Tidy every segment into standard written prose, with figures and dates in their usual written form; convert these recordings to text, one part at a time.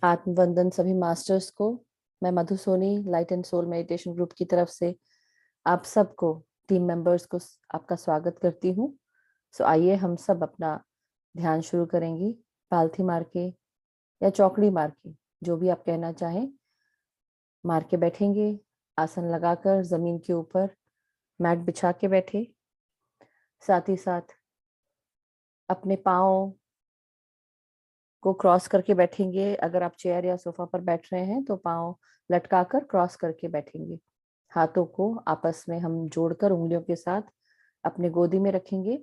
आत्मवंदन सभी मास्टर्स को। मैं Madhu Soni light and soul meditation group की तरफ से आप सबको, टीम मेंबर्स को आपका स्वागत करती हूँ। सो आइए हम सब अपना ध्यान शुरू करेंगे। पालथी मार के या चौकड़ी मार के, जो भी आप कहना चाहें, मार के बैठेंगे। आसन लगाकर जमीन के ऊपर मैट बिछा के बैठे। साथ ही साथ अपने पाँव को क्रॉस करके बैठेंगे। अगर आप चेयर या सोफा पर बैठ रहे हैं तो पाँव लटकाकर क्रॉस करके बैठेंगे। हाथों को आपस में हम जोड़कर उंगलियों के साथ अपने गोदी में रखेंगे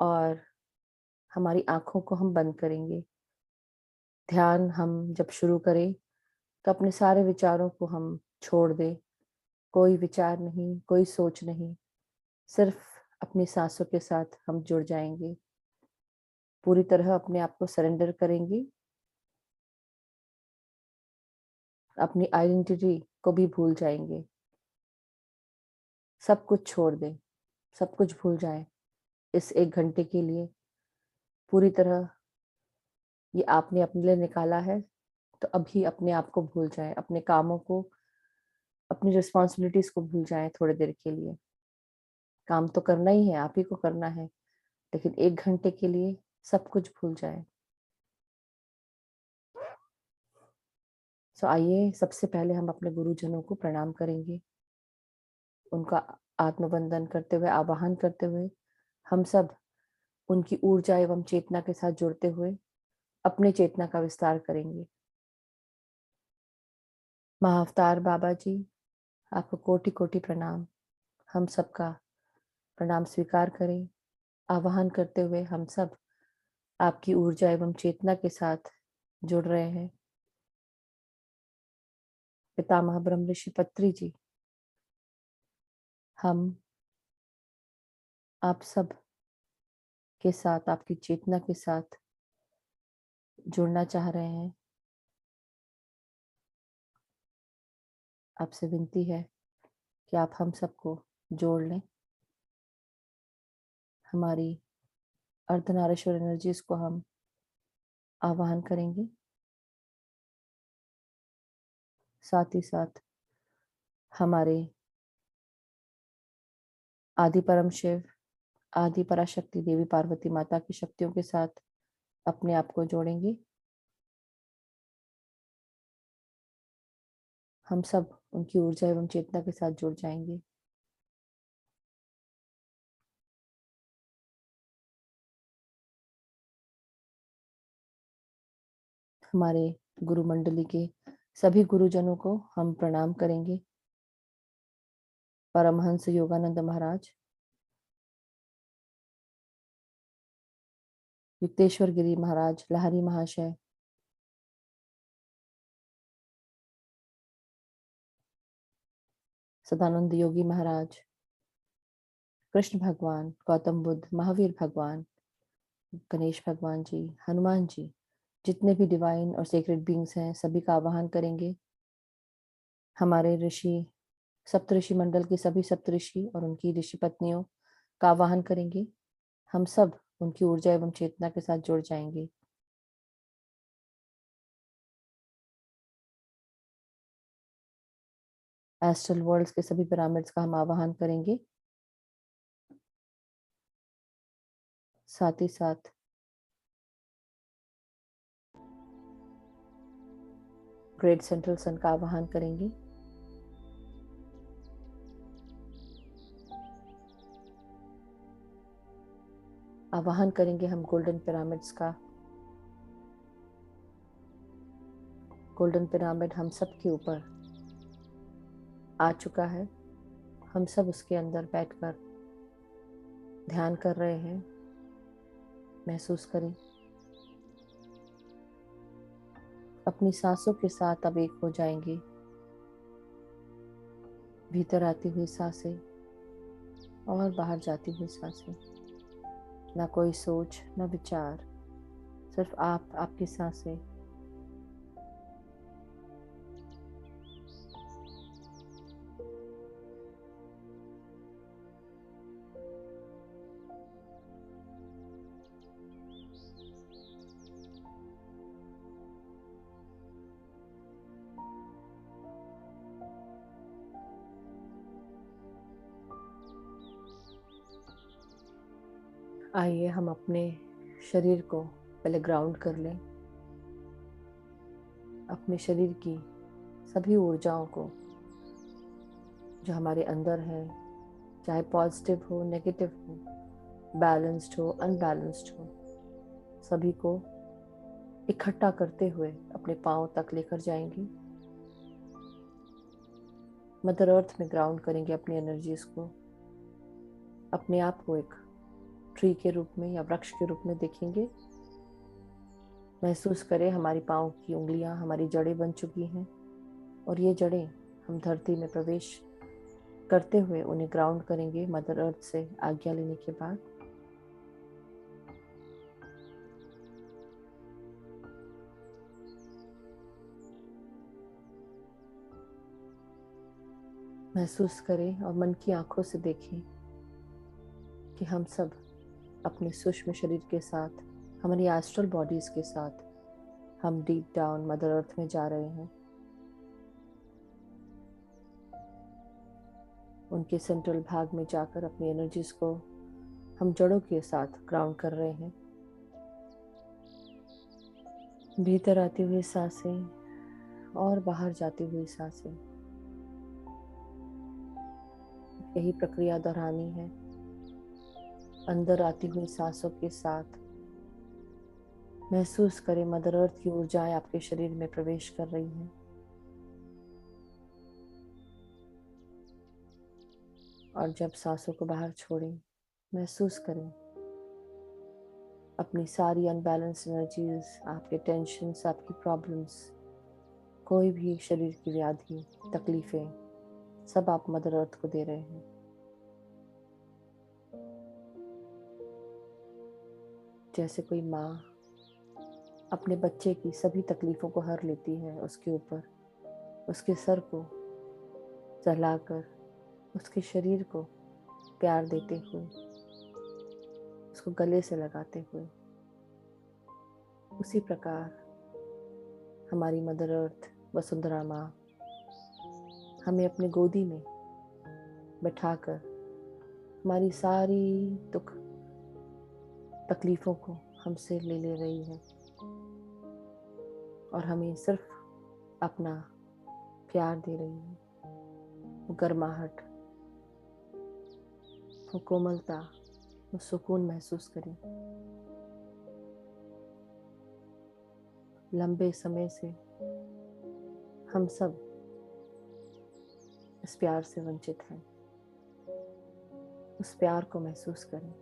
और हमारी आंखों को हम बंद करेंगे। ध्यान हम जब शुरू करें तो अपने सारे विचारों को हम छोड़ दें। कोई विचार नहीं, कोई सोच नहीं, सिर्फ अपनी सांसों के साथ हम जुड़ जाएंगे। पूरी तरह अपने आप को सरेंडर करेंगे। अपनी आइडेंटिटी को भी भूल जाएंगे। सब कुछ छोड़ दें, सब कुछ भूल जाएं। इस 1 घंटे के लिए पूरी तरह ये आपने अपने लिए निकाला है, तो अभी अपने आप को भूल जाएं, अपने कामों को, अपनी रिस्पॉन्सिबिलिटीज को भूल जाएं थोड़ी देर के लिए। काम तो करना ही है, आप ही को करना है, लेकिन 1 घंटे के लिए सब कुछ भूल जाएं। सो आइए सबसे पहले हम अपने गुरुजनों को प्रणाम करेंगे। उनका आत्मवंदन करते हुए, आवाहन करते हुए, हम सब उनकी ऊर्जा एवं चेतना के साथ जुड़ते हुए अपने चेतना का विस्तार करेंगे। महाअवतार बाबा जी, आपको कोटि कोटि प्रणाम। हम सबका प्रणाम स्वीकार करें। आवाहन करते हुए हम सब आपकी ऊर्जा एवं चेतना के साथ जुड़ रहे हैं। पितामह ब्रह्म ऋषि पत्री जी, हम आप सब के साथ, आपकी चेतना के साथ जुड़ना चाह रहे हैं। आपसे विनती है कि आप हम सबको जोड़ लें। हमारी अर्धनारीश्वर एनर्जीज को हम आवाहन करेंगे। साथ ही साथ हमारे आदि परम शिव, आदि पराशक्ति देवी पार्वती माता की शक्तियों के साथ अपने आप को जोड़ेंगे। हम सब उनकी ऊर्जा एवं चेतना के साथ जुड़ जाएंगे। हमारे गुरु मंडली के सभी गुरुजनों को हम प्रणाम करेंगे। परमहंस योगानंद महाराज, युक्तेश्वर गिरी महाराज, लहरी महाशय, सदानंद योगी महाराज, कृष्ण भगवान, गौतम बुद्ध, महावीर भगवान, गणेश भगवान जी, हनुमान जी, जितने भी डिवाइन और सेक्रेड बीइंग्स हैं, सभी का आवाहन करेंगे। हमारे ऋषि, सप्तऋषि मंडल के सभी सप्तऋषि और उनकी ऋषि पत्नियों का आवाहन करेंगे। हम सब उनकी ऊर्जा एवं चेतना के साथ जुड़ जाएंगे। एस्ट्रल वर्ल्ड्स के सभी पिरामिड्स का हम आवाहन करेंगे। साथ ही साथ ग्रेट सेंट्रल सन का आवाहन करेंगे। आवाहन करेंगे हम गोल्डन पिरामिड्स का। गोल्डन पिरामिड हम सब के ऊपर आ चुका है। हम सब उसके अंदर बैठकर ध्यान कर रहे हैं। महसूस करें अपनी सांसों के साथ अब एक हो जाएंगे। भीतर आती हुई सांसें और बाहर जाती हुई सांसें। ना कोई सोच, ना विचार, सिर्फ आप, आपकी सांसें। आइए हम अपने शरीर को पहले ग्राउंड कर लें। अपने शरीर की सभी ऊर्जाओं को जो हमारे अंदर है, चाहे पॉजिटिव हो, नेगेटिव हो, बैलेंस्ड हो, अनबैलेंस्ड हो, सभी को इकट्ठा करते हुए अपने पांव तक लेकर जाएंगे। मदर अर्थ में ग्राउंड करेंगे अपनी एनर्जीज को। अपने आप को एक ट्री के रूप में या वृक्ष के रूप में देखेंगे। महसूस करें हमारी पांव की उंगलियां हमारी जड़ें बन चुकी हैं और ये जड़ें हम धरती में प्रवेश करते हुए उन्हें ग्राउंड करेंगे मदर अर्थ से आज्ञा लेने के बाद। महसूस करें और मन की आंखों से देखें कि हम सब अपने सूक्ष्म शरीर के साथ, हमारी एस्ट्रल बॉडीज के साथ हम डीप डाउन मदर अर्थ में जा रहे हैं। उनके सेंट्रल भाग में जाकर अपनी एनर्जीज को हम जड़ों के साथ ग्राउंड कर रहे हैं। भीतर आती हुई सांसें और बाहर जाती हुई सांसें, यही प्रक्रिया दोहरानी है। अंदर आती हुई सांसों के साथ महसूस करें मदर अर्थ की ऊर्जाएं आपके शरीर में प्रवेश कर रही हैं। और जब सांसों को बाहर छोड़ें, महसूस करें अपनी सारी अनबैलेंस एनर्जीज, आपके टेंशन्स, आपकी प्रॉब्लम्स, कोई भी शरीर की व्याधि, तकलीफें, सब आप मदर अर्थ को दे रहे हैं। जैसे कोई माँ अपने बच्चे की सभी तकलीफों को हर लेती है, उसके ऊपर उसके सर को सहलाकर उसके शरीर को प्यार देते हुए, उसको गले से लगाते हुए, उसी प्रकार हमारी मदर अर्थ वसुंधरा माँ हमें अपनी गोदी में बैठाकर हमारी सारी दुख तकलीफों को हमसे ले रही है और हमें सिर्फ अपना प्यार दे रही है। वो गर्माहट, वो कोमलता, वो सुकून महसूस करें। लंबे समय से हम सब इस प्यार से वंचित हैं। उस प्यार को महसूस करें,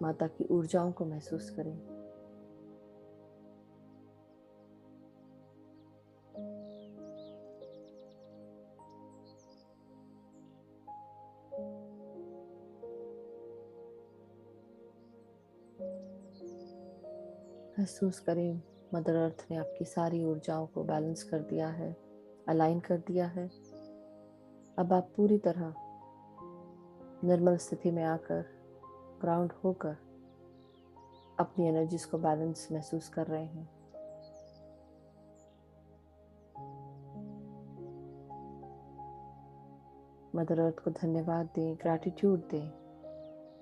माता की ऊर्जाओं को महसूस करें। महसूस करें मदर अर्थ ने आपकी सारी ऊर्जाओं को बैलेंस कर दिया है, अलाइन कर दिया है। अब आप पूरी तरह निर्मल स्थिति में आकर, ग्राउंड होकर अपनी एनर्जीज को बैलेंस महसूस कर रहे हैं। मदर अर्थ को धन्यवाद दें, ग्रैटिट्यूड दें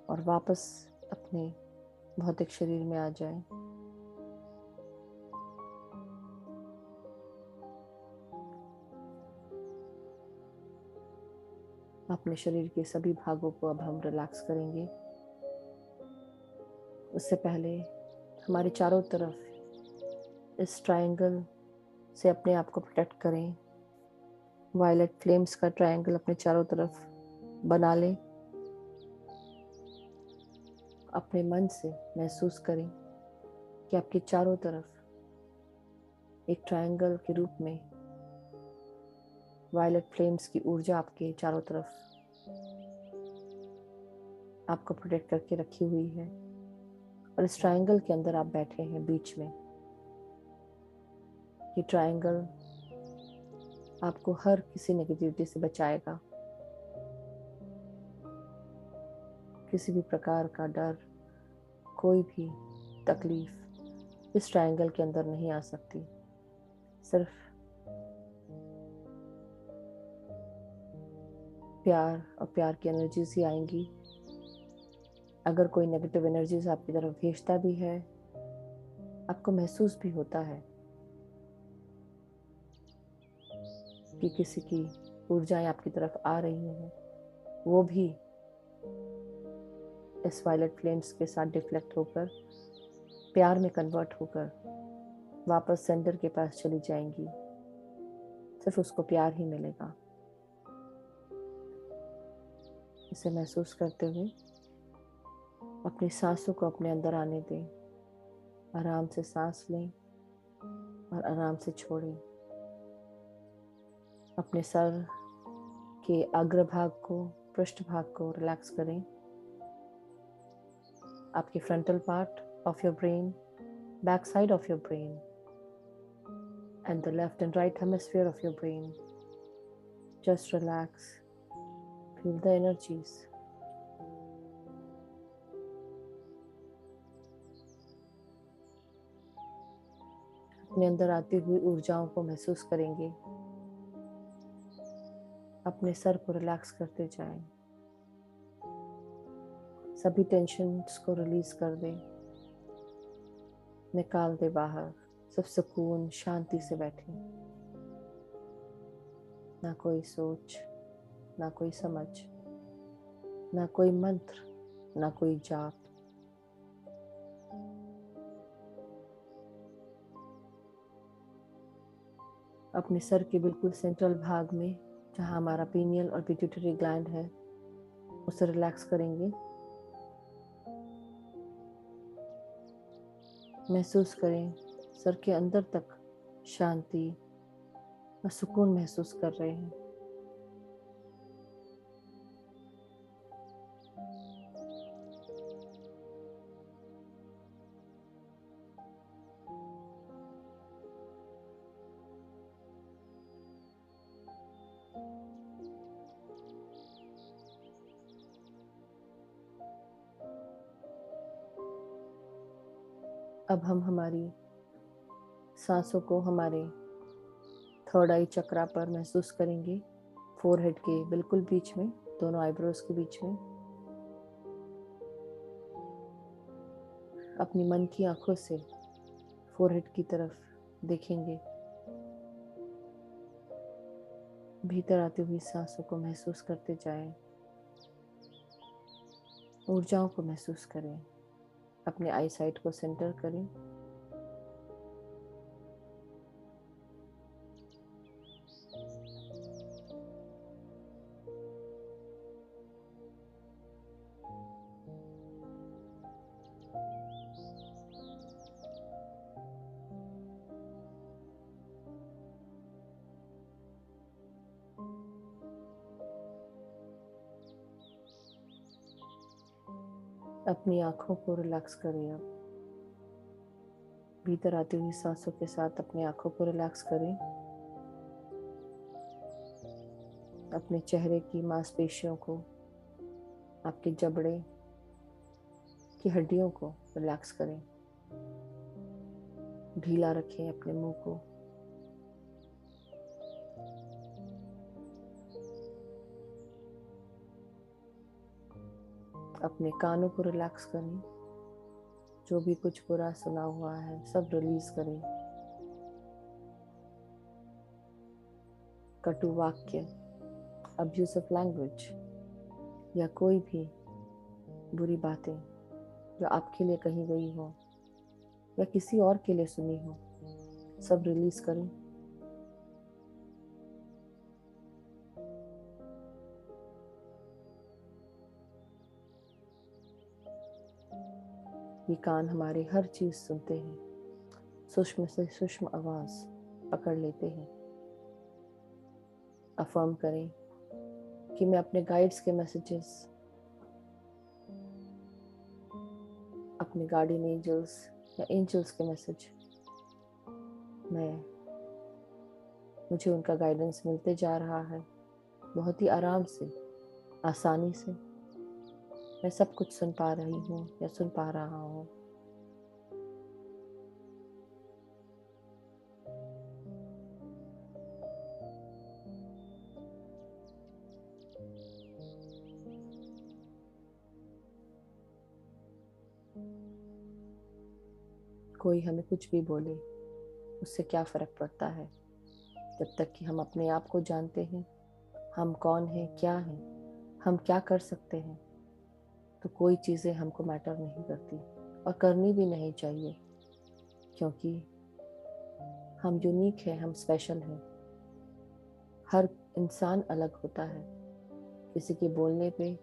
और वापस अपने भौतिक शरीर में आ जाएं। अपने शरीर के सभी भागों को अब हम रिलैक्स करेंगे। उससे पहले हमारे चारों तरफ इस ट्रायंगल से अपने आप को प्रोटेक्ट करें। वायलेट फ्लेम्स का ट्रायंगल अपने चारों तरफ बना लें। अपने मन से महसूस करें कि आपके चारों तरफ एक ट्रायंगल के रूप में वायलेट फ्लेम्स की ऊर्जा आपके चारों तरफ आपको प्रोटेक्ट करके रखी हुई है और इस ट्रायंगल के अंदर आप बैठे हैं बीच में। ये ट्रायंगल आपको हर किसी नेगेटिविटी से बचाएगा। किसी भी प्रकार का डर, कोई भी तकलीफ इस ट्रायंगल के अंदर नहीं आ सकती। सिर्फ प्यार और प्यार की एनर्जीज ही आएंगी। अगर कोई नेगेटिव एनर्जीज आपकी तरफ भेजता भी है, आपको महसूस भी होता है कि किसी की ऊर्जाएं आपकी तरफ आ रही हैं, वो भी इस वायलेट फ्लेम्स के साथ डिफ्लेक्ट होकर प्यार में कन्वर्ट होकर वापस सेंटर के पास चली जाएंगी। सिर्फ उसको प्यार ही मिलेगा। इसे महसूस करते हुए अपनी सांसों को अपने अंदर आने दें। आराम से सांस लें और आराम से छोड़ें। अपने सर के अग्रभाग को, पृष्ठभाग को रिलैक्स करें। आपके frontal part of your brain, back side of your brain and the left and right hemisphere of your brain. Just relax. Feel the energies. अपने अंदर आती हुई ऊर्जाओं को महसूस करेंगे। अपने सर को रिलैक्स करते जाएं। सभी टेंशन्स को रिलीज कर दें, निकाल दे बाहर। सिर्फ सुकून, शांति से बैठें। ना कोई सोच, ना कोई समझ, ना कोई मंत्र, ना कोई जाप। अपने सर के बिल्कुल सेंट्रल भाग में, जहाँ हमारा पीनियल और पिट्यूटरी ग्लैंड है, उसे रिलैक्स करेंगे। महसूस करें सर के अंदर तक शांति और सुकून महसूस कर रहे हैं। अब हम हमारी सांसों को हमारे थर्ड आई चक्रा पर महसूस करेंगे। फोरहेड के बिल्कुल बीच में, दोनों आईब्रोज के बीच में। अपनी मन की आंखों से फोरहेड की तरफ देखेंगे। भीतर आती हुई सांसों को महसूस करते जाएं। ऊर्जाओं को महसूस करें। अपने आई साइट को सेंटर करें। अपनी आंखों को रिलैक्स करें। अब भीतर आती हुई सांसों के साथ अपनी आंखों को रिलैक्स करें। अपने चेहरे की मांसपेशियों को, आपके जबड़े की हड्डियों को रिलैक्स करें। ढीला रखें अपने मुंह को। अपने कानों को रिलैक्स करें। जो भी कुछ बुरा सुना हुआ है सब रिलीज करें। कटु वाक्य, अब्यूजिव लैंग्वेज या कोई भी बुरी बातें जो आपके लिए कही गई हो या किसी और के लिए सुनी हो, सब रिलीज करें। ये कान हमारे हर चीज सुनते हैं, सूक्ष्म से सूक्ष्म आवाज पकड़ लेते हैं। अफर्म करें कि मैं अपने गाइड्स के मैसेजेस, अपने गार्डियन एंजल्स या एंजल्स के मैसेज, मुझे उनका गाइडेंस मिलते जा रहा है। बहुत ही आराम से, आसानी से मैं सब कुछ सुन पा रही हूँ या सुन पा रहा हूँ। कोई हमें कुछ भी बोले, उससे क्या फ़र्क पड़ता है। जब तक कि हम अपने आप को जानते हैं, हम कौन हैं, क्या हैं, हम क्या कर सकते हैं, तो कोई चीज़ें हमको मैटर नहीं करती और करनी भी नहीं चाहिए, क्योंकि हम यूनिक हैं, हम स्पेशल हैं। हर इंसान अलग होता है। किसी के बोलने पे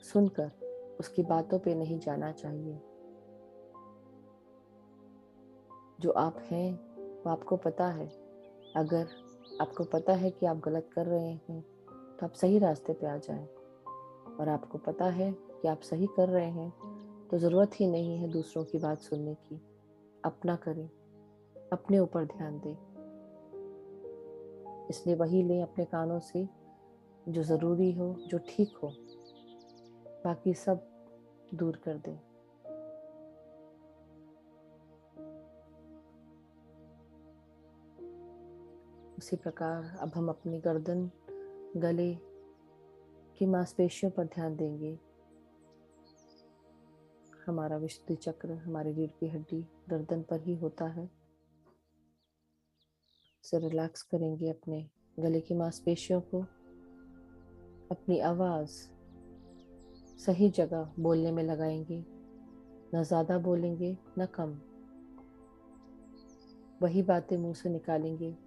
सुनकर उसकी बातों पे नहीं जाना चाहिए। जो आप हैं वो आपको पता है। अगर आपको पता है कि आप गलत कर रहे हैं तो आप सही रास्ते पे आ जाएं, और आपको पता है कि आप सही कर रहे हैं तो ज़रूरत ही नहीं है दूसरों की बात सुनने की। अपना करें, अपने ऊपर ध्यान दें। इसलिए वही लें अपने कानों से जो ज़रूरी हो, जो ठीक हो, बाकी सब दूर कर दें। उसी प्रकार अब हम अपनी गर्दन, गले की मांसपेशियों पर ध्यान देंगे। हमारा विशुद्धि चक्र हमारी रीढ़ की हड्डी गर्दन पर ही होता है। से रिलैक्स करेंगे अपने गले की मांसपेशियों को। अपनी आवाज़ सही जगह बोलने में लगाएंगे, न ज़्यादा बोलेंगे न कम। वही बातें मुंह से निकालेंगे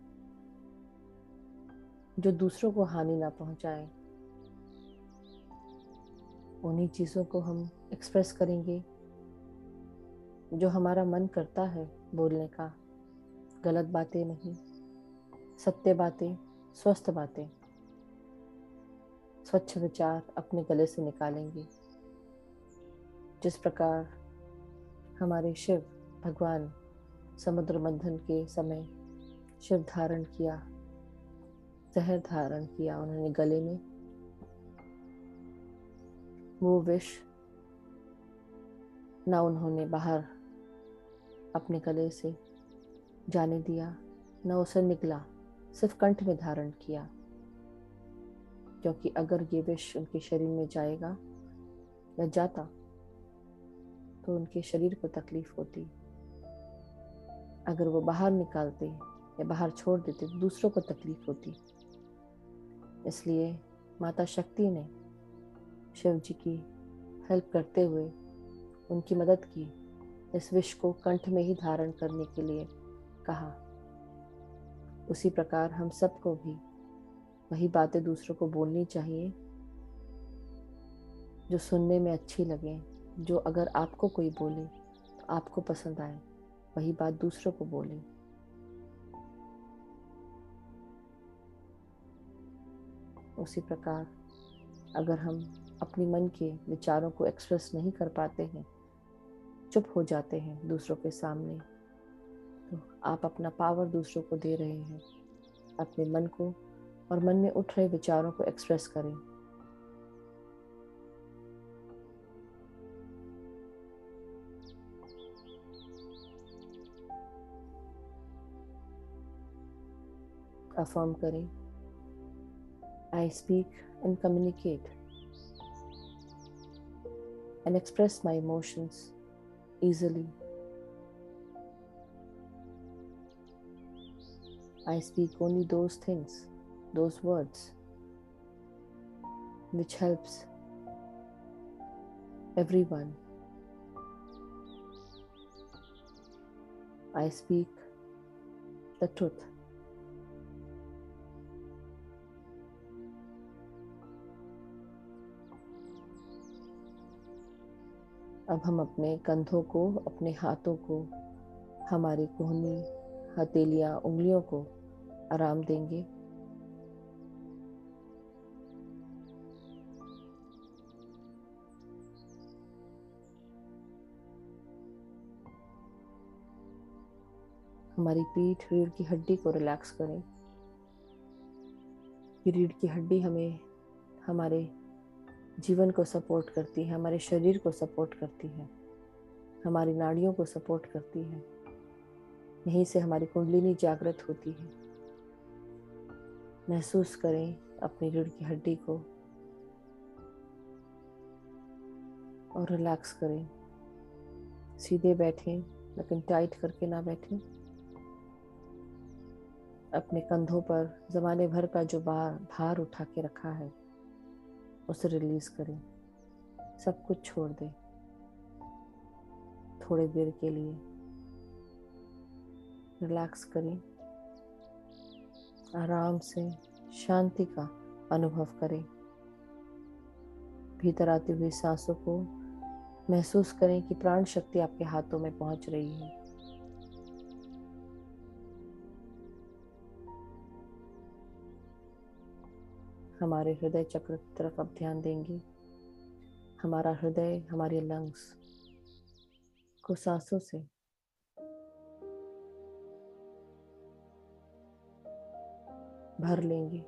जो दूसरों को हानि ना पहुंचाए। उन्हीं चीज़ों को हम एक्सप्रेस करेंगे जो हमारा मन करता है बोलने का। गलत बातें नहीं, सत्य बातें, स्वस्थ बातें, स्वच्छ विचार अपने गले से निकालेंगे। जिस प्रकार हमारे शिव भगवान समुद्र मंथन के समय शिव धारण किया, जहर धारण किया उन्होंने गले में, वो विष ना उन्होंने बाहर अपने गले से जाने दिया, न उसे निकला, सिर्फ कंठ में धारण किया। क्योंकि अगर ये विष उनके शरीर में जाएगा या जाता तो उनके शरीर को तकलीफ होती। अगर वो बाहर निकालते या बाहर छोड़ देते तो दूसरों को तकलीफ होती। इसलिए माता शक्ति ने शिव जी की हेल्प करते हुए उनकी मदद की, इस विष को कंठ में ही धारण करने के लिए कहा। उसी प्रकार हम सबको भी वही बातें दूसरों को बोलनी चाहिए जो सुनने में अच्छी लगे, जो अगर आपको कोई बोले तो आपको पसंद आए, वही बात दूसरों को बोले। उसी प्रकार अगर हम अपनी मन के विचारों को एक्सप्रेस नहीं कर पाते हैं, चुप हो जाते हैं दूसरों के सामने, तो आप अपना पावर दूसरों को दे रहे हैं। अपने मन को और मन में उठ रहे विचारों को एक्सप्रेस करें। अफर्म करें, I speak and communicate and express my emotions easily. I speak only those things, those words which helps everyone. I speak the truth. अब हम अपने कंधों को, अपने हाथों को, हमारी कोहनी, हथेलियां, उंगलियों को आराम देंगे। हमारी पीठ, रीढ़ की हड्डी को रिलैक्स करें। ये रीढ़ की हड्डी हमें हमारे जीवन को सपोर्ट करती है, हमारे शरीर को सपोर्ट करती है, हमारी नाड़ियों को सपोर्ट करती है। यहीं से हमारी कुंडलिनी जागृत होती है। महसूस करें अपनी रीढ़ की हड्डी को और रिलैक्स करें। सीधे बैठें, लेकिन टाइट करके ना बैठें। अपने कंधों पर जमाने भर का जो भार उठा के रखा है उसे रिलीज करें, सब कुछ छोड़ दें थोड़ी देर के लिए। रिलैक्स करें, आराम से शांति का अनुभव करें। भीतर आती हुई सांसों को महसूस करें कि प्राण शक्ति आपके हाथों में पहुंच रही है। हमारे हृदय चक्र की तरफ अब ध्यान देंगे। हमारा हृदय, हमारे लंग्स को सांसों से भर लेंगे।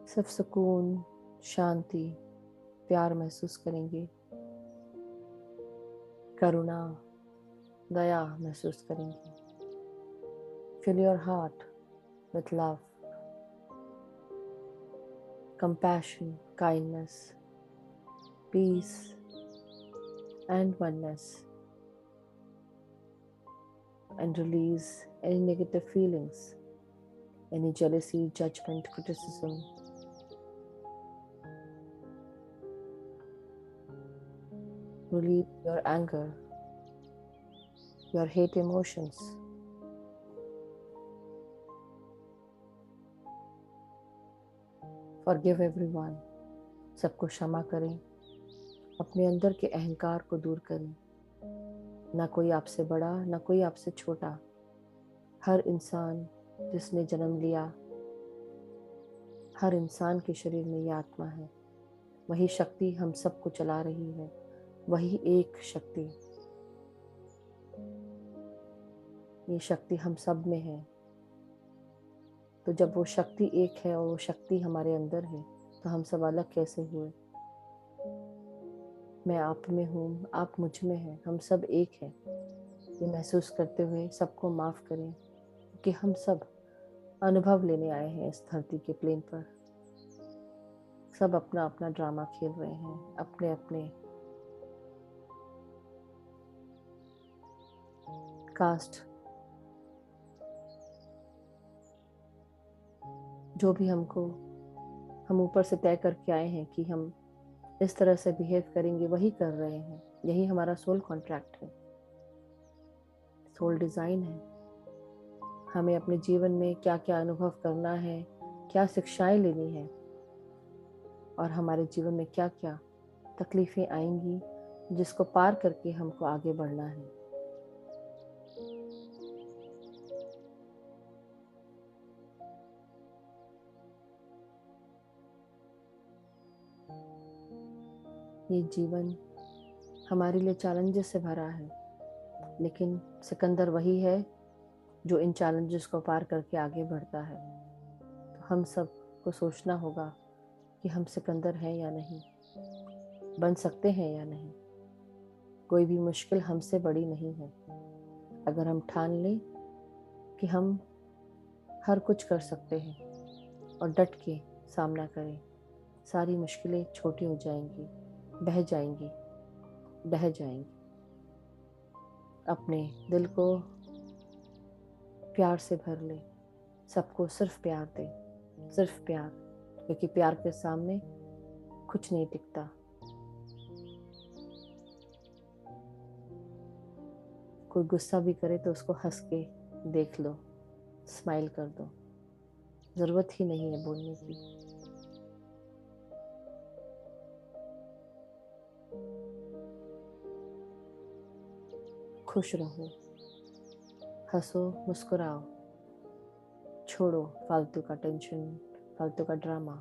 सब सुकून, शांति, प्यार महसूस करेंगे। करुणा, दया महसूस करेंगे। Fill your heart with love, compassion, kindness, peace, and oneness, and release any negative feelings, any jealousy, judgment, criticism. Release your anger, your hate emotions. Forgive everyone. सबको क्षमा करें। अपने अंदर के अहंकार को दूर करें। ना कोई आपसे बड़ा, ना कोई आपसे छोटा। हर इंसान जिसने जन्म लिया, हर इंसान के शरीर में ये आत्मा है। वही शक्ति हम सबको चला रही है, वही एक शक्ति। ये शक्ति हम सब में है। तो जब वो शक्ति एक है और वो शक्ति हमारे अंदर है, तो हम सब अलग कैसे हुए? मैं आप में हूँ, आप मुझ में हैं, हम सब एक हैं। ये महसूस करते हुए सबको माफ करें, कि हम सब अनुभव लेने आए हैं इस धरती के प्लेन पर। सब अपना अपना ड्रामा खेल रहे हैं, अपने अपने कास्ट, जो भी हम ऊपर से तय करके आए हैं कि हम इस तरह से बिहेव करेंगे, वही कर रहे हैं। यही हमारा सोल कॉन्ट्रैक्ट है, सोल डिज़ाइन है। हमें अपने जीवन में क्या क्या अनुभव करना है, क्या शिक्षाएं लेनी है, और हमारे जीवन में क्या क्या तकलीफें आएंगी, जिसको पार करके हमको आगे बढ़ना है। ये जीवन हमारे लिए चैलेंजेस से भरा है, लेकिन सिकंदर वही है जो इन चैलेंजेस को पार करके आगे बढ़ता है। तो हम सब को सोचना होगा कि हम सिकंदर हैं या नहीं, बन सकते हैं या नहीं। कोई भी मुश्किल हमसे बड़ी नहीं है। अगर हम ठान लें कि हम हर कुछ कर सकते हैं और डट के सामना करें, सारी मुश्किलें छोटी हो जाएंगी, बह जाएंगी, ढह जाएंगी। अपने दिल को प्यार से भर ले, सबको सिर्फ प्यार दे, सिर्फ प्यार, क्योंकि प्यार के सामने कुछ नहीं टिकता। कोई गुस्सा भी करे तो उसको हंस के देख लो, स्माइल कर दो, जरूरत ही नहीं है बोलने की। खुश रहो, हंसो, मुस्कुराओ, छोड़ो फालतू का टेंशन, फालतू का ड्रामा।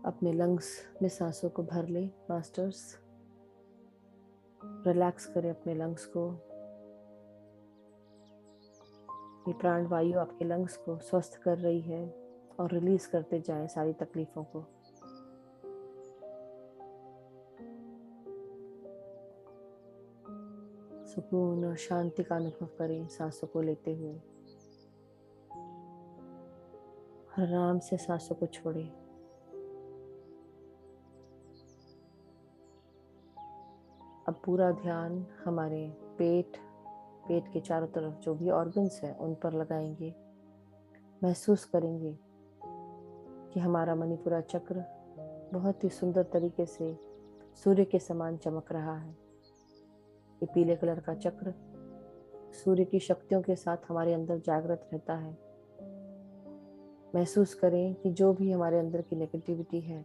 अपने लंग्स में सांसों को भर ले मास्टर्स। रिलैक्स करें अपने लंग्स को। ये प्राण वायु आपके लंग्स को स्वस्थ कर रही है और रिलीज करते जाएं सारी तकलीफों को। सुकून और शांति का अनुभव करें सांसों को लेते हुए। और आराम से सांसों को छोड़िए। अब पूरा ध्यान हमारे पेट के चारों तरफ जो भी ऑर्गन्स हैं उन पर लगाएंगे। महसूस करेंगे कि हमारा मणिपुरा चक्र बहुत ही सुंदर तरीके से सूर्य के समान चमक रहा है। ये पीले कलर का चक्र सूर्य की शक्तियों के साथ हमारे अंदर जागृत रहता है। महसूस करें कि जो भी हमारे अंदर की नेगेटिविटी है,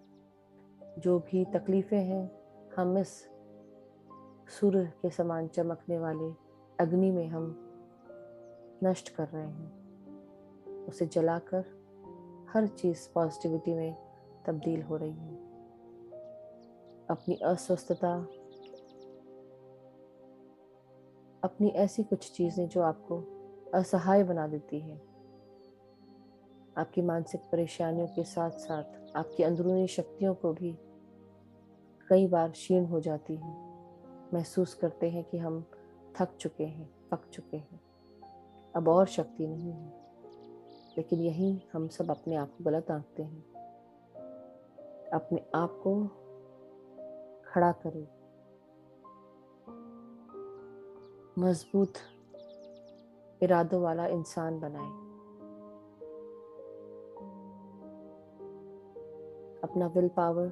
जो भी तकलीफें हैं, हम इस सूर्य के समान चमकने वाले अग्नि में हम नष्ट कर रहे हैं। उसे जलाकर हर चीज पॉजिटिविटी में तब्दील हो रही है। अपनी अस्वस्थता, अपनी ऐसी कुछ चीजें जो आपको असहाय बना देती है, आपकी मानसिक परेशानियों के साथ साथ आपकी अंदरूनी शक्तियों को भी कई बार क्षीण हो जाती है। महसूस करते हैं कि हम थक चुके हैं, पक चुके हैं, अब और शक्ति नहीं है। लेकिन यही हम सब अपने आप को गलत आंकते हैं। अपने आप को खड़ा करें, मजबूत इरादों वाला इंसान बनाएं। अपना विल पावर,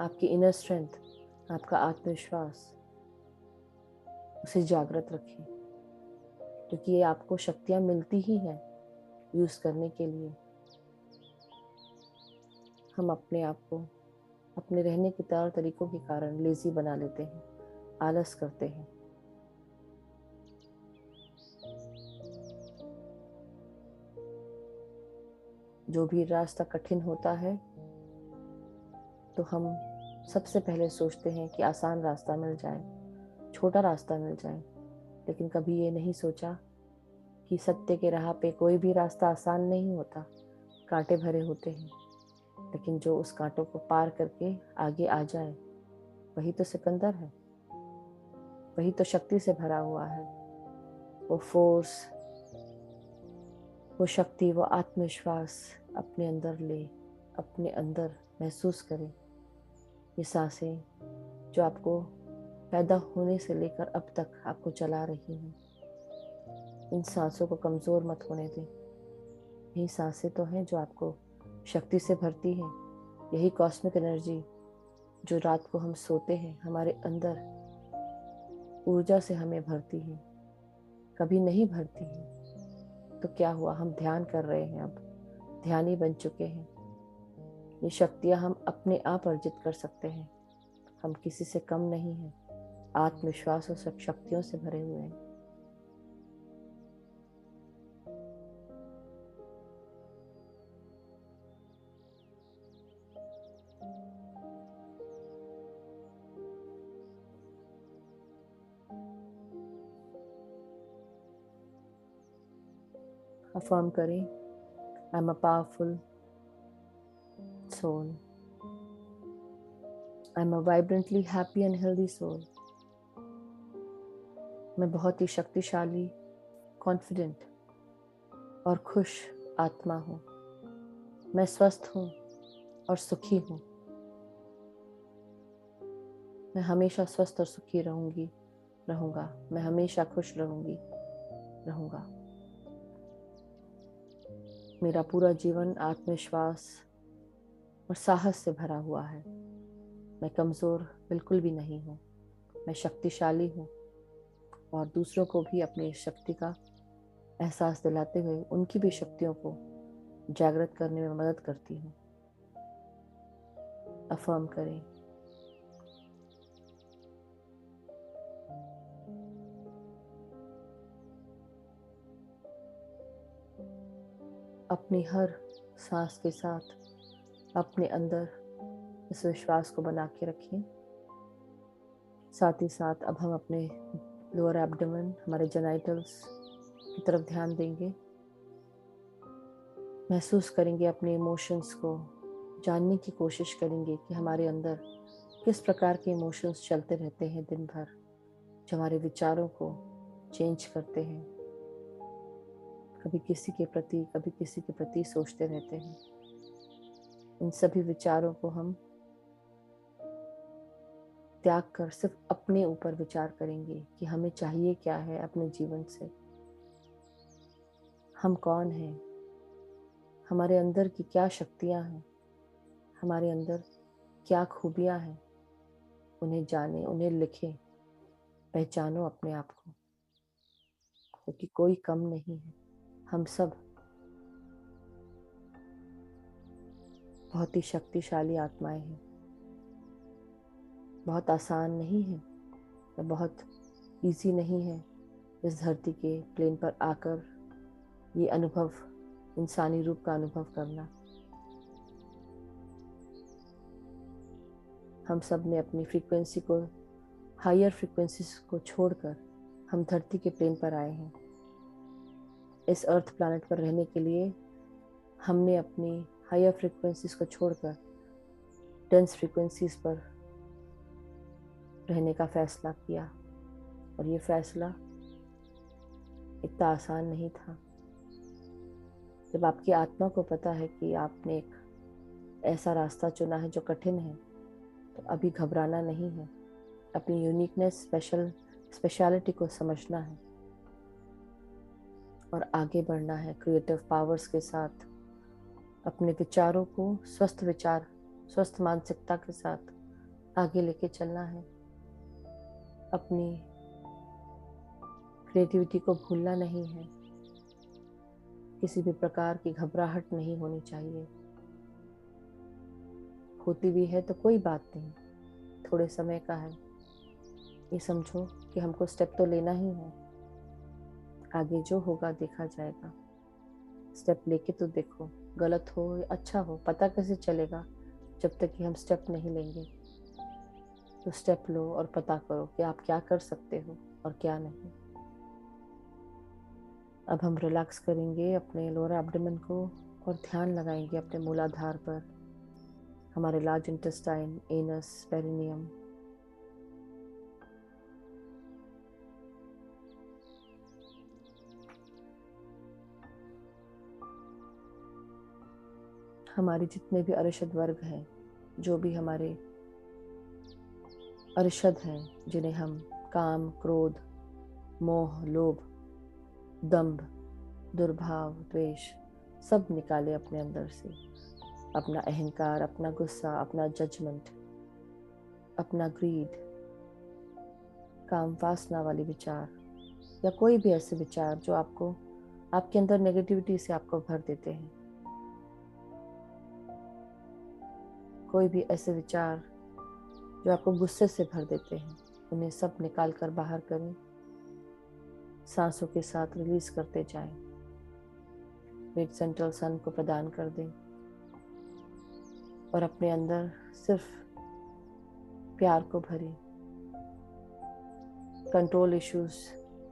आपकी इनर स्ट्रेंथ, आपका आत्मविश्वास, उसे जागृत रखें, क्योंकि ये आपको शक्तियां मिलती ही हैं यूज करने के लिए। हम अपने आप को अपने रहने के तौर तरीकों के कारण लेजी बना लेते हैं, आलस करते हैं। जो भी रास्ता कठिन होता है तो हम सबसे पहले सोचते हैं कि आसान रास्ता मिल जाए, छोटा रास्ता मिल जाए। लेकिन कभी ये नहीं सोचा कि सत्य के राह पे कोई भी रास्ता आसान नहीं होता, कांटे भरे होते हैं। लेकिन जो उस कांटों को पार करके आगे आ जाए, वही तो सिकंदर है, वही तो शक्ति से भरा हुआ है। वो फोर्स, वो शक्ति, वो आत्मविश्वास अपने अंदर ले, अपने अंदर महसूस करें। ये सांसें जो आपको पैदा होने से लेकर अब तक आपको चला रही हैं, इन सांसों को कमज़ोर मत होने दें। यही सांसें तो हैं जो आपको शक्ति से भरती हैं। यही कॉस्मिक एनर्जी जो रात को हम सोते हैं हमारे अंदर ऊर्जा से हमें भरती है। कभी नहीं भरती है तो क्या हुआ, हम ध्यान कर रहे हैं, अब ध्यानी बन चुके हैं। ये शक्तियाँ हम अपने आप अर्जित कर सकते हैं। हम किसी से कम नहीं हैं, आत्मविश्वास और शक्तियों से भरे हुए हैं। अफर्म करें, I am a powerful soul. I'm a vibrantly happy and healthy soul. मैं बहुत ही शक्तिशाली, कॉन्फिडेंट और खुश आत्मा हूँ। मैं स्वस्थ हूँ और सुखी हूँ। मैं हमेशा स्वस्थ और सुखी रहूँगा। मैं हमेशा खुश रहूँगा। मेरा पूरा जीवन आत्मविश्वास और साहस से भरा हुआ है। मैं कमज़ोर बिल्कुल भी नहीं हूँ। मैं शक्तिशाली हूँ और दूसरों को भी अपनी शक्ति का एहसास दिलाते हुए उनकी भी शक्तियों को जागृत करने में मदद करती हूँ। अफर्म करें, अपनी हर सांस के साथ अपने अंदर इस विश्वास को बना के रखें। साथ ही साथ अब हम अपने लोअर एब्डोमेन, हमारे जेनाइटल्स की तरफ ध्यान देंगे। महसूस करेंगे अपने इमोशंस को, जानने की कोशिश करेंगे कि हमारे अंदर किस प्रकार के इमोशंस चलते रहते हैं दिन भर, जो हमारे विचारों को चेंज करते हैं। कभी किसी के प्रति, कभी किसी के प्रति सोचते रहते हैं। इन सभी विचारों को हम त्याग कर सिर्फ अपने ऊपर विचार करेंगे कि हमें चाहिए क्या है अपने जीवन से, हम कौन हैं, हमारे अंदर की क्या शक्तियां हैं, हमारे अंदर क्या खूबियां हैं। उन्हें जाने, उन्हें लिखें, पहचानो अपने आप को, क्योंकि कोई कम नहीं है। हम सब बहुत ही शक्तिशाली आत्माएं हैं। बहुत आसान नहीं है या बहुत इजी नहीं है इस धरती के प्लेन पर आकर ये अनुभव, इंसानी रूप का अनुभव करना। हम सब ने अपनी फ्रीक्वेंसी को, हायर फ्रीक्वेंसीज को छोड़कर हम धरती के प्लेन पर आए हैं। इस अर्थ प्लैनेट पर रहने के लिए हमने अपनी हायर फ्रीक्वेंसीज को छोड़कर डेंस फ्रीक्वेंसीज पर रहने का फैसला किया, और ये फैसला इतना आसान नहीं था। जब आपकी आत्मा को पता है कि आपने एक ऐसा रास्ता चुना है जो कठिन है, तो अभी घबराना नहीं है। अपनी यूनिकनेस, स्पेशलिटी को समझना है और आगे बढ़ना है क्रिएटिव पावर्स के साथ। अपने विचारों को स्वस्थ विचार, स्वस्थ मानसिकता के साथ आगे लेके चलना है। अपनी क्रिएटिविटी को भूलना नहीं है। किसी भी प्रकार की घबराहट नहीं होनी चाहिए। होती भी है तो कोई बात नहीं, थोड़े समय का है। ये समझो कि हमको स्टेप तो लेना ही है, आगे जो होगा देखा जाएगा। स्टेप लेके तो देखो, गलत हो या अच्छा हो पता कैसे चलेगा जब तक कि हम स्टेप नहीं लेंगे। तो स्टेप लो और पता करो कि आप क्या कर सकते हो और क्या नहीं। अब हम रिलैक्स करेंगे अपने लोअर एब्डोमेन को और ध्यान लगाएंगे अपने मूलाधार पर, हमारे लार्ज इंटेस्टाइन, एनस, पेरिनियम। हमारे जितने भी अरिषद वर्ग हैं, जो भी हमारे अरिषद हैं, जिन्हें हम काम, क्रोध, मोह, लोभ, दंभ, दुर्भाव, द्वेष, सब निकाले अपने अंदर से। अपना अहंकार, अपना गुस्सा, अपना जजमेंट, अपना ग्रीड, काम वासना वाले विचार, या कोई भी ऐसे विचार जो आपको, आपके अंदर नेगेटिविटी से आपको भर देते हैं। कोई भी ऐसे विचार जो आपको गुस्से से भर देते हैं, उन्हें सब निकाल कर बाहर करें। सांसों के साथ रिलीज करते जाएं। मिड सेंट्रल सन को प्रदान कर दें और अपने अंदर सिर्फ प्यार को भरें। कंट्रोल इश्यूज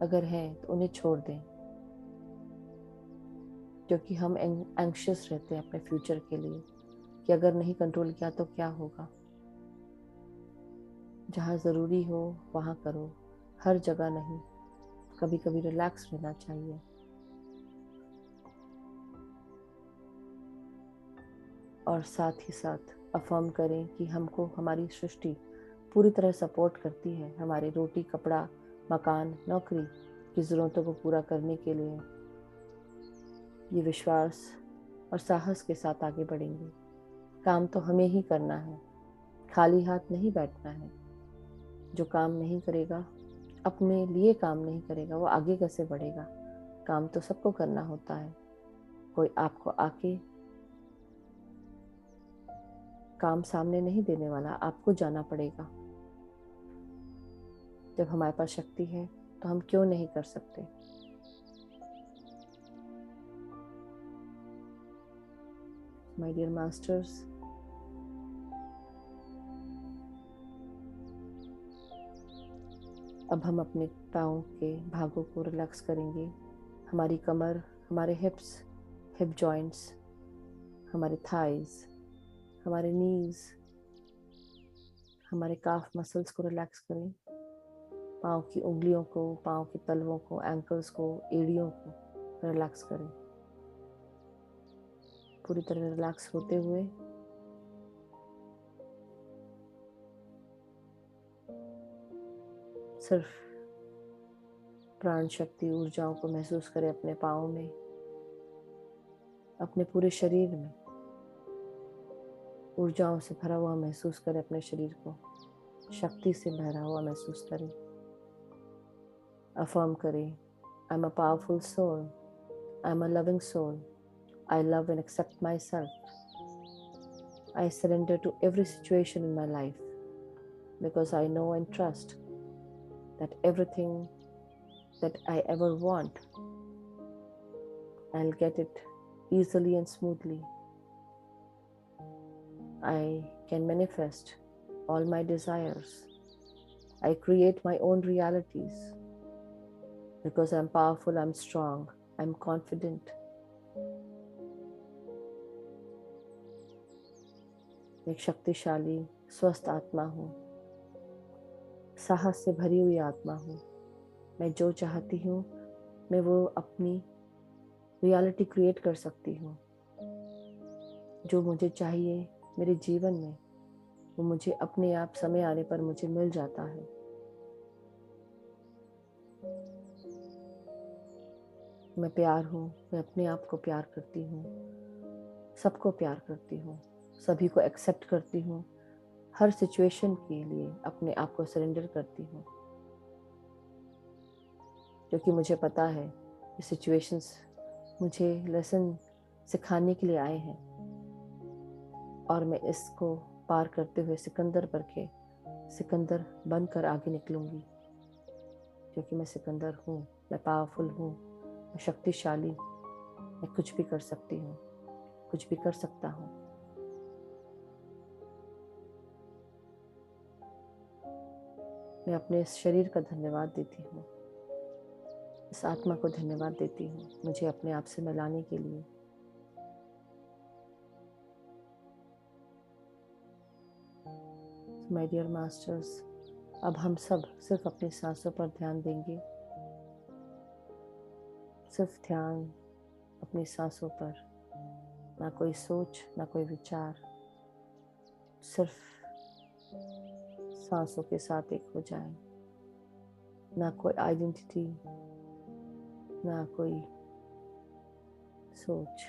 अगर हैं तो उन्हें छोड़ दें, क्योंकि हम एंग्शियस रहते हैं अपने फ्यूचर के लिए कि अगर नहीं कंट्रोल किया तो क्या होगा। जहाँ ज़रूरी हो वहाँ करो, हर जगह नहीं। कभी कभी रिलैक्स रहना चाहिए। और साथ ही साथ अफर्म करें कि हमको हमारी सृष्टि पूरी तरह सपोर्ट करती है, हमारी रोटी, कपड़ा, मकान, नौकरी की ज़रूरतों को पूरा करने के लिए। ये विश्वास और साहस के साथ आगे बढ़ेंगे। काम तो हमें ही करना है, खाली हाथ नहीं बैठना है। जो काम नहीं करेगा, अपने लिए काम नहीं करेगा, वो आगे कैसे बढ़ेगा। काम तो सबको करना होता है। कोई आपको आके काम सामने नहीं देने वाला, आपको जाना पड़ेगा। जब हमारे पास शक्ति है तो हम क्यों नहीं कर सकते। माय डियर मास्टर्स, अब हम अपने पाँव के भागों को रिलैक्स करेंगे। हमारी कमर, हमारे हिप्स, हिप जॉइंट्स, हमारे थाइज, हमारे नीज, हमारे काफ मसल्स को रिलैक्स करें। पाँव की उंगलियों को, पाँव के तलवों को, एंकल्स को, एड़ियों को रिलैक्स करें। पूरी तरह रिलैक्स होते हुए सिर्फ प्राण शक्ति ऊर्जाओं को महसूस करें अपने पाँव में, अपने पूरे शरीर में। ऊर्जाओं से भरा हुआ महसूस करें अपने शरीर को, शक्ति से भरा हुआ महसूस करें। अफर्म करें, I am a powerful soul, I am a loving soul, I love and accept myself. I surrender to every situation in my life because I know and trust that everything that I ever want, I'll get it easily and smoothly. I can manifest all my desires. I create my own realities because I'm powerful, I'm strong, I'm confident. एक शक्तिशाली स्वस्थ आत्मा हूँ, साहस से भरी हुई आत्मा हूँ। मैं जो चाहती हूँ मैं वो अपनी रियलिटी क्रिएट कर सकती हूँ। जो मुझे चाहिए मेरे जीवन में वो मुझे अपने आप समय आने पर मुझे मिल जाता है। मैं प्यार हूँ, मैं अपने आप को प्यार करती हूँ, सबको प्यार करती हूँ, सभी को एक्सेप्ट करती हूँ, हर सिचुएशन के लिए अपने आप को सरेंडर करती हूँ, क्योंकि मुझे पता है ये सिचुएशंस मुझे लेसन सिखाने के लिए आए हैं और मैं इसको पार करते हुए सिकंदर बनकर आगे निकलूंगी, क्योंकि मैं सिकंदर हूँ, मैं पावरफुल हूँ, मैं शक्तिशाली, मैं कुछ भी कर सकती हूँ, कुछ भी कर सकता हूँ। मैं अपने इस शरीर का धन्यवाद देती हूँ, इस आत्मा को धन्यवाद देती हूँ मुझे अपने आप से मिलाने के लिए। माय डियर मास्टर्स, अब हम सब सिर्फ अपनी सांसों पर ध्यान देंगे, सिर्फ ध्यान अपनी सांसों पर, ना कोई सोच ना कोई विचार, सिर्फ सांसों के साथ एक हो जाएं। ना कोई आइडेंटिटी, ना कोई सोच,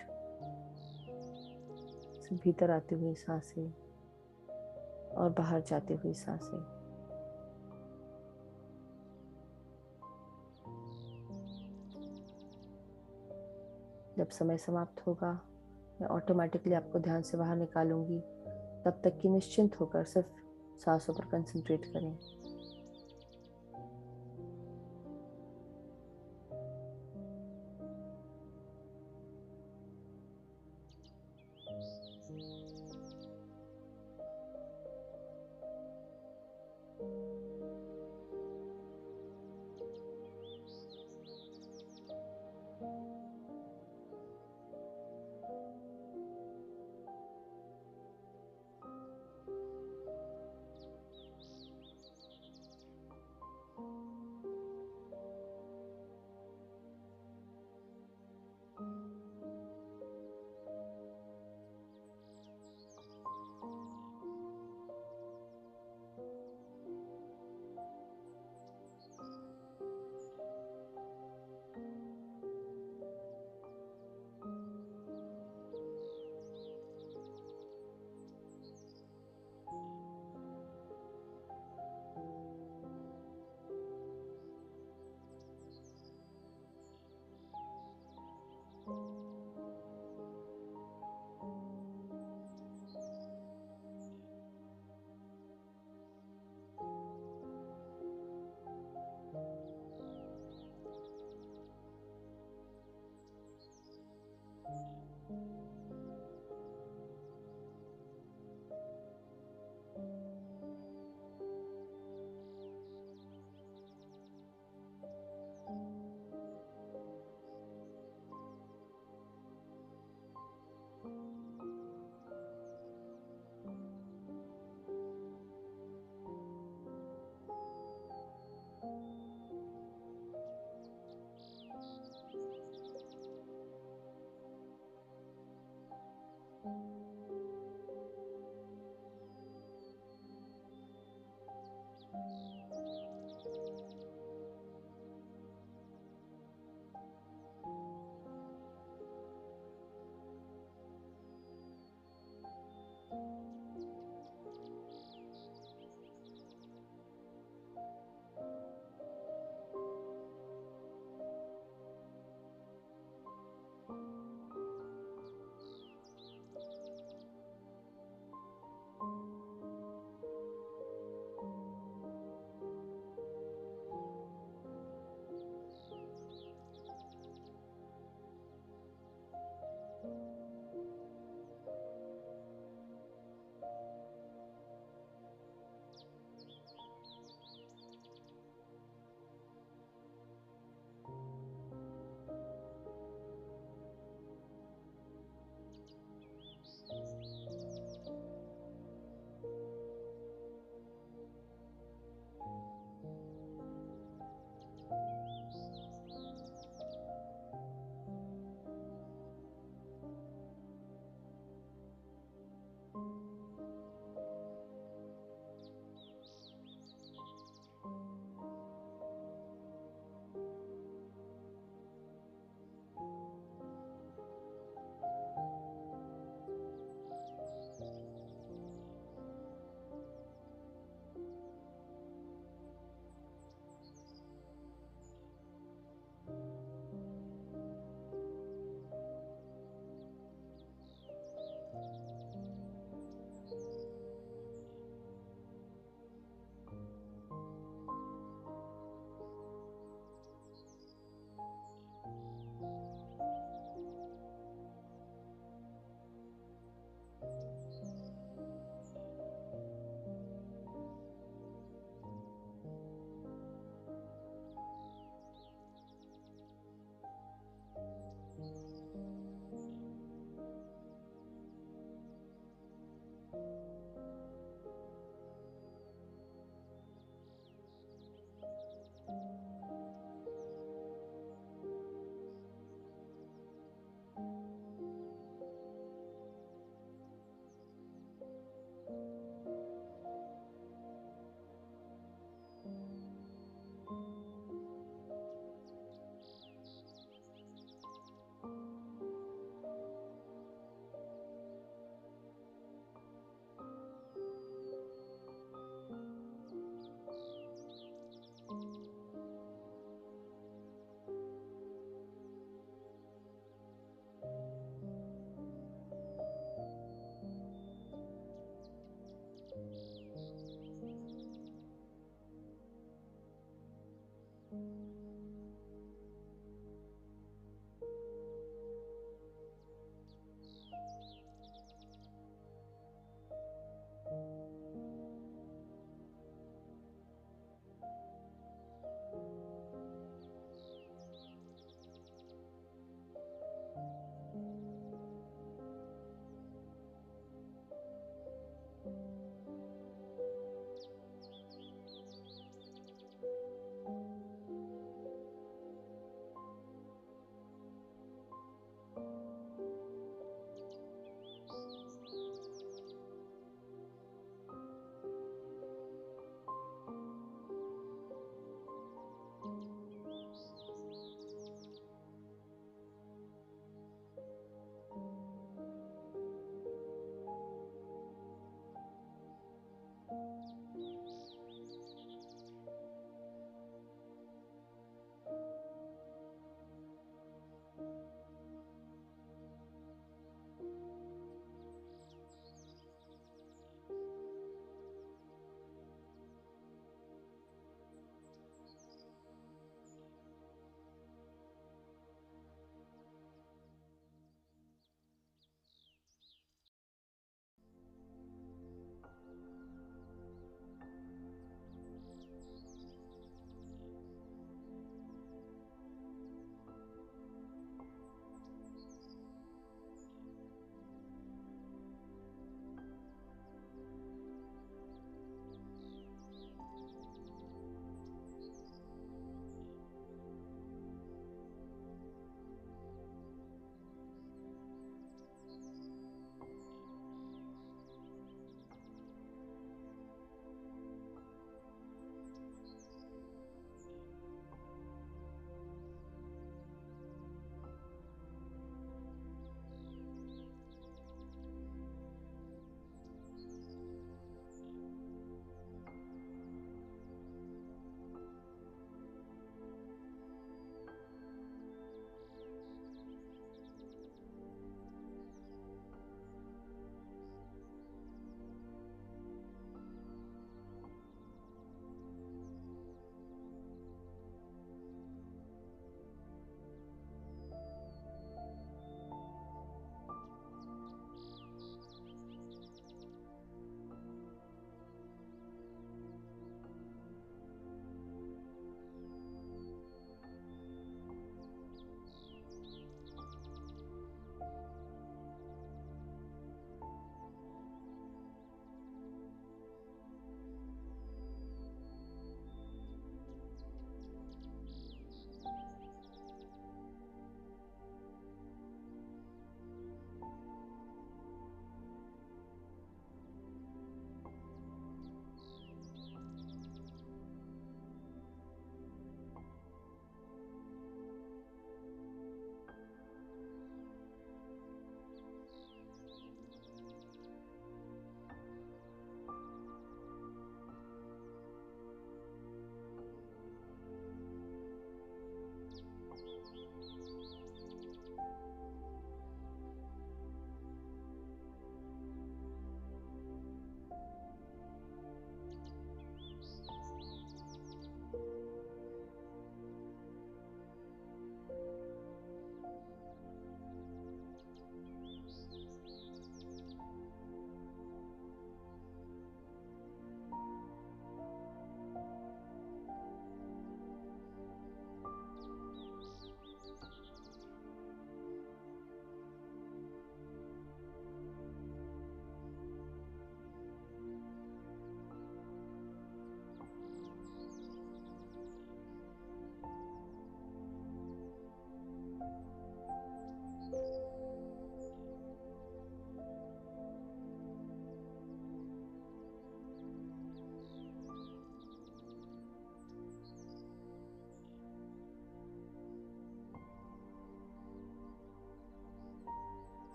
सिर्फ भीतर आती हुई सांसें और बाहर जाती हुई सांसें। जब समय समाप्त होगा मैं ऑटोमेटिकली आपको ध्यान से बाहर निकालूंगी, तब तक कि निश्चिंत होकर सिर्फ सांसों पर कंसंट्रेट करें।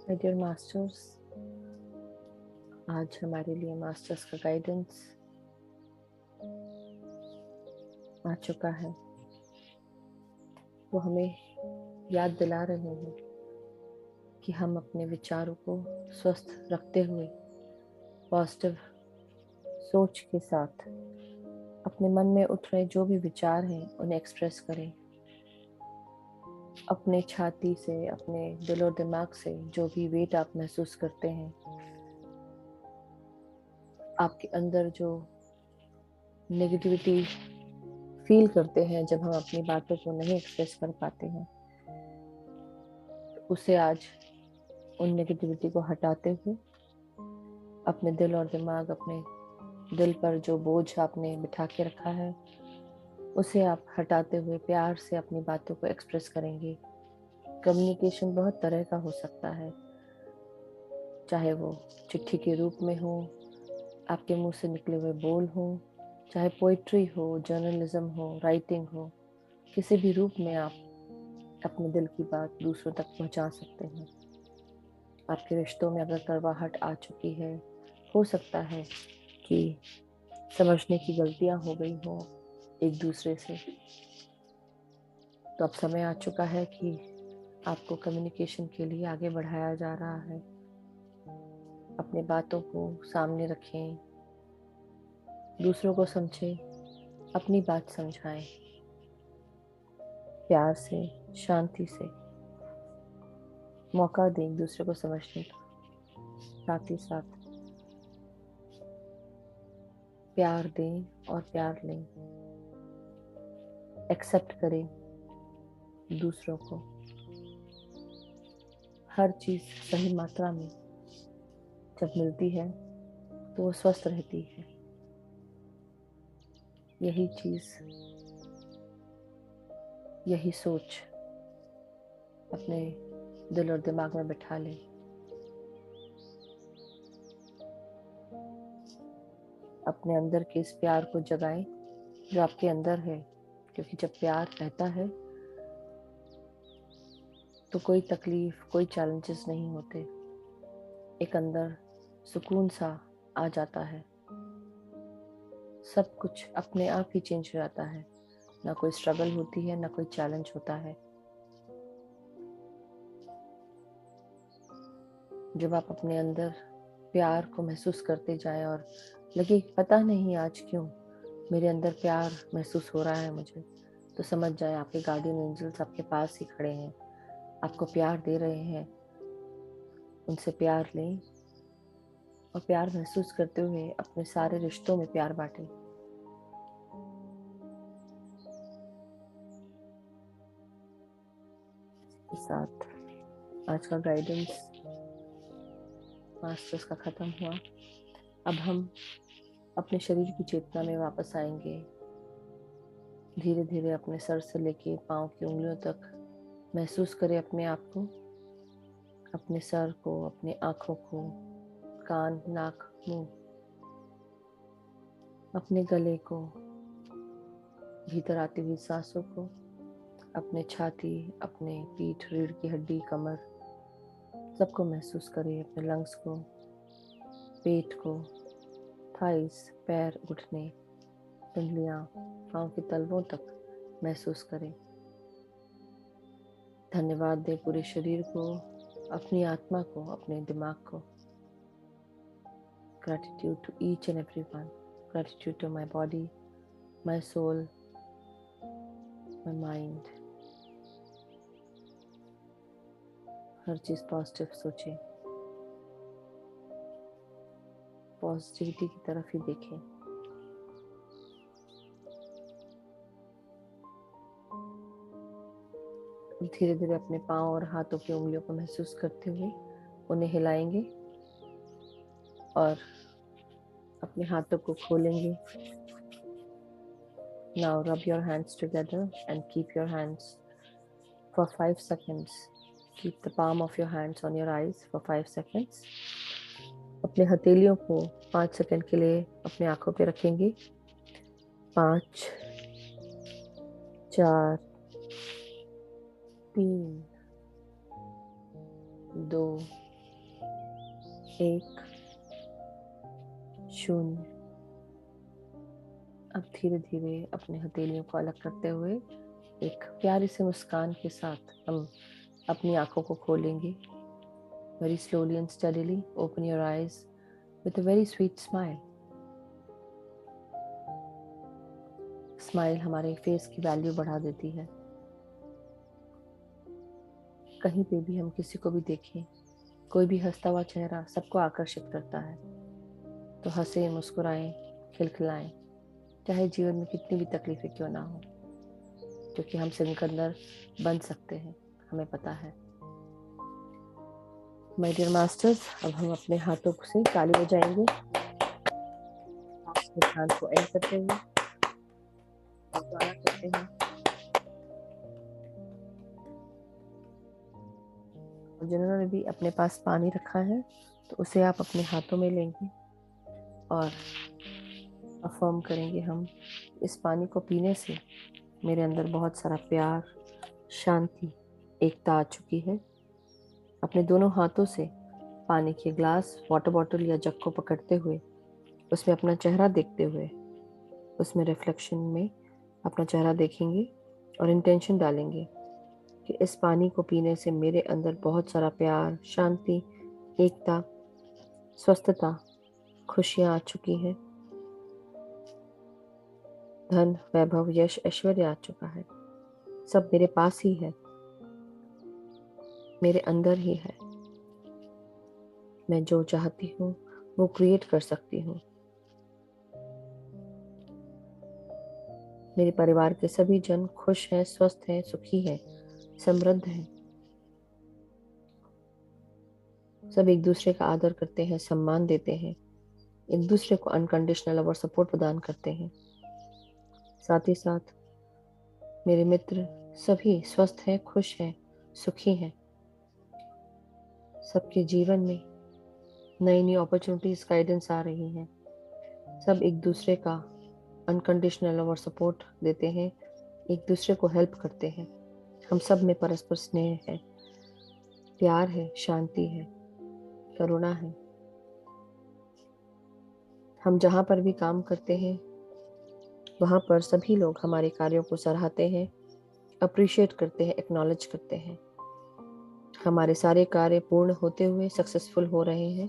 माय डियर मास्टर्स, आज हमारे लिए मास्टर्स का गाइडेंस आ चुका है। वो हमें याद दिला रहे हैं कि हम अपने विचारों को स्वस्थ रखते हुए पॉजिटिव सोच के साथ अपने मन में उठ रहे जो भी विचार हैं उन्हें एक्सप्रेस करें। अपने छाती से, अपने दिल और दिमाग से जो भी वेट आप महसूस करते हैं, आपके अंदर जो नेगेटिविटी फील करते हैं जब हम अपनी बातों को नहीं एक्सप्रेस कर पाते हैं, तो उसे आज उन नेगेटिविटी को हटाते हुए अपने दिल और दिमाग, अपने दिल पर जो बोझ आपने बिठा के रखा है उसे आप हटाते हुए प्यार से अपनी बातों को एक्सप्रेस करेंगे। कम्युनिकेशन बहुत तरह का हो सकता है, चाहे वो चिट्ठी के रूप में हो, आपके मुंह से निकले हुए बोल हो, चाहे पोइट्री हो, जर्नलिज्म हो, राइटिंग हो, किसी भी रूप में आप अपने दिल की बात दूसरों तक पहुंचा सकते हैं। आपके रिश्तों में अगर कड़वाहट आ चुकी है, हो सकता है कि समझने की गलतियां हो गई हो एक दूसरे से, तो अब समय आ चुका है कि आपको कम्युनिकेशन के लिए आगे बढ़ाया जा रहा है। अपनी बातों को सामने रखें, दूसरों को समझें, अपनी बात समझाएं, प्यार से, शांति से मौका दें एक दूसरे को समझने का। साथ ही साथ प्यार दें और प्यार लें, एक्सेप्ट करें दूसरों को। हर चीज सही मात्रा में जब मिलती है तो वो स्वस्थ रहती है। यही चीज, यही सोच अपने दिल और दिमाग में बिठा लें। अपने अंदर के इस प्यार को जगाएं जो आपके अंदर है, क्योंकि जब प्यार रहता है तो कोई तकलीफ, कोई चैलेंजेस नहीं होते। एक अंदर सुकून सा आ जाता है, सब कुछ अपने आप ही चेंज हो जाता है। ना कोई स्ट्रगल होती है, ना कोई चैलेंज होता है। जब आप अपने अंदर प्यार को महसूस करते जाएं और लगे पता नहीं आज क्यों मेरे अंदर प्यार महसूस हो रहा है मुझे, तो समझ जाएं आपके गार्डियन एंजल्स आपके पास ही खड़े हैं, आपको प्यार दे रहे हैं। उनसे प्यार लें और प्यार महसूस करते हुए अपने सारे रिश्तों में प्यार बांटें। के साथ आज का गाइडेंस मास्टर्स का खत्म हुआ। अब हम अपने शरीर की चेतना में वापस आएंगे। धीरे धीरे अपने सर से लेके पाँव की उंगलियों तक महसूस करें अपने आप को, अपने सर को, अपनी आँखों को, कान, नाक, मुंह, अपने गले को, भीतर आती हुई सांसों को, अपने छाती, अपने पीठ, रीढ़ की हड्डी, कमर, सबको महसूस करें। अपने लंग्स को, पेट को, थाइस, पैर, घुटने, पिंडलियाँ, पाँव के तलवों तक महसूस करें। धन्यवाद दें पूरे शरीर को, अपनी आत्मा को, अपने दिमाग को। Gratitude to each and everyone. Gratitude to my body, my soul, my mind. हर चीज पॉजिटिव सोचें, पॉजिटिविटी की तरफ ही देखें। धीरे धीरे अपने पाँव और हाथों की उंगलियों को महसूस करते हुए उन्हें हिलाएंगे और अपने हाथों को खोलेंगे। Now rub your hands together and keep your hands for 5 seconds. Keep the palm of your hands on your eyes for 5 seconds. अपने हथेलियों को 5 सेकंड के लिए अपने आंखों पे रखेंगे। 5, 4, 3, 2, 1 0। अब धीरे धीरे अपने हथेलियों को अलग करते हुए एक प्यारी सी मुस्कान के साथ हम अपनी आंखों को खोलेंगे। Very slowly and steadily open your eyes with a very sweet smile. Smile हमारे फेस की वैल्यू बढ़ा देती है। कहीं पे भी हम किसी को भी देखें, कोई भी हंसता हुआ चेहरा सबको आकर्षित करता है। तो हंसें, मुस्कुराएं, खिलखिलाएं, चाहे जीवन में कितनी भी तकलीफें क्यों ना हो, क्योंकि हम सिकंदर बन सकते हैं, हमें पता है। माय डियर मास्टर्स, अब हम अपने हाथों से ताली बजाएंगे ध्यान को एंड करते हुए करते हैं। और जिन्होंने भी अपने पास पानी रखा है तो उसे आप अपने हाथों में लेंगे और अफर्म करेंगे हम, इस पानी को पीने से मेरे अंदर बहुत सारा प्यार, शांति, एकता आ चुकी है। अपने दोनों हाथों से पानी के ग्लास, वाटर बॉटल या जग को पकड़ते हुए उसमें अपना चेहरा देखते हुए, उसमें रिफ्लेक्शन में अपना चेहरा देखेंगे और इंटेंशन डालेंगे कि इस पानी को पीने से मेरे अंदर बहुत सारा प्यार, शांति, एकता, स्वस्थता, खुशियाँ आ चुकी हैं। धन, वैभव, यश, ऐश्वर्य आ चुका है। सब मेरे पास ही है, मेरे अंदर ही है। मैं जो चाहती हूँ वो क्रिएट कर सकती हूँ। मेरे परिवार के सभी जन खुश हैं, स्वस्थ हैं, सुखी हैं, समृद्ध हैं। सब एक दूसरे का आदर करते हैं, सम्मान देते हैं, एक दूसरे को अनकंडीशनल लव और सपोर्ट प्रदान करते हैं। साथ ही साथ मेरे मित्र सभी स्वस्थ हैं, खुश हैं, सुखी हैं। सबके जीवन में नई नई अपॉर्चुनिटीज, गाइडेंस आ रही हैं। सब एक दूसरे का अनकंडीशनल लव और सपोर्ट देते हैं, एक दूसरे को हेल्प करते हैं। हम सब में परस्पर स्नेह है, प्यार है, शांति है, करुणा है। हम जहाँ पर भी काम करते हैं वहाँ पर सभी लोग हमारे कार्यों को सराहते हैं, अप्रिशिएट करते हैं, एक्नॉलेज करते हैं। हमारे सारे कार्य पूर्ण होते हुए सक्सेसफुल हो रहे हैं।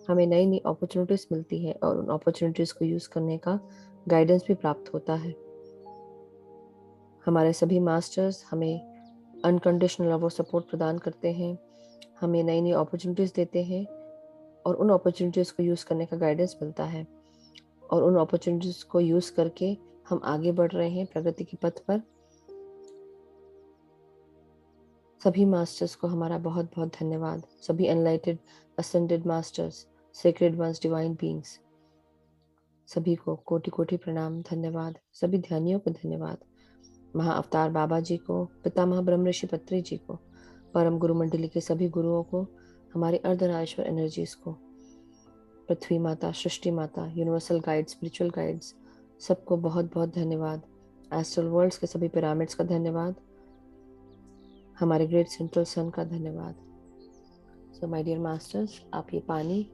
हमें नई नई अपॉर्चुनिटीज मिलती है और उन अपॉर्चुनिटीज को यूज करने का गाइडेंस भी प्राप्त होता है। हमारे सभी मास्टर्स हमें अनकंडीशनल लव और सपोर्ट प्रदान करते हैं, हमें नई नई अपॉर्चुनिटीज देते हैं और उन अपॉर्चुनिटीज को यूज करने का गाइडेंस मिलता है। और उन अपॉर्चुनिटीज को यूज करके हम आगे बढ़ रहे हैं प्रगति के पथ पर। सभी मास्टर्स को हमारा बहुत बहुत धन्यवाद। सभी enlightened ascended masters, sacred ones, divine beings, सभी को कोटि कोटि प्रणाम, धन्यवाद। सभी ध्यानियों को धन्यवाद। महाअवतार बाबा जी को, पितामह ब्रह्म ऋषि पत्री जी को, परम गुरु मंडली के सभी गुरुओं को, हमारे अर्धनारीश्वर एनर्जीज को, पृथ्वी माता, सृष्टि माता, यूनिवर्सल गाइड्स, स्पिरिचुअल गाइड्स, सबको बहुत बहुत धन्यवाद। एस्ट्रल वर्ल्ड्स के सभी पिरामिड्स का धन्यवाद। हमारे ग्रेट सेंट्रल सन का धन्यवाद। सो माय डियर मास्टर्स, आप ये पानी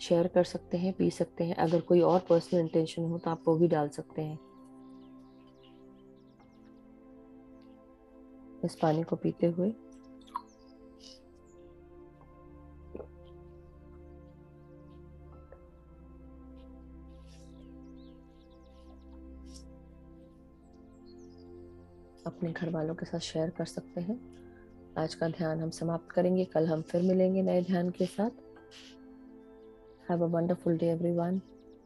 शेयर कर सकते हैं, पी सकते हैं। अगर कोई और पर्सनल इंटेंशन हो तो आप वो भी डाल सकते हैं। इस पानी को पीते हुए अपने घर वालों के साथ शेयर कर सकते हैं। आज का ध्यान हम समाप्त करेंगे, कल हम फिर मिलेंगे नए ध्यान के साथ। Have a wonderful day everyone.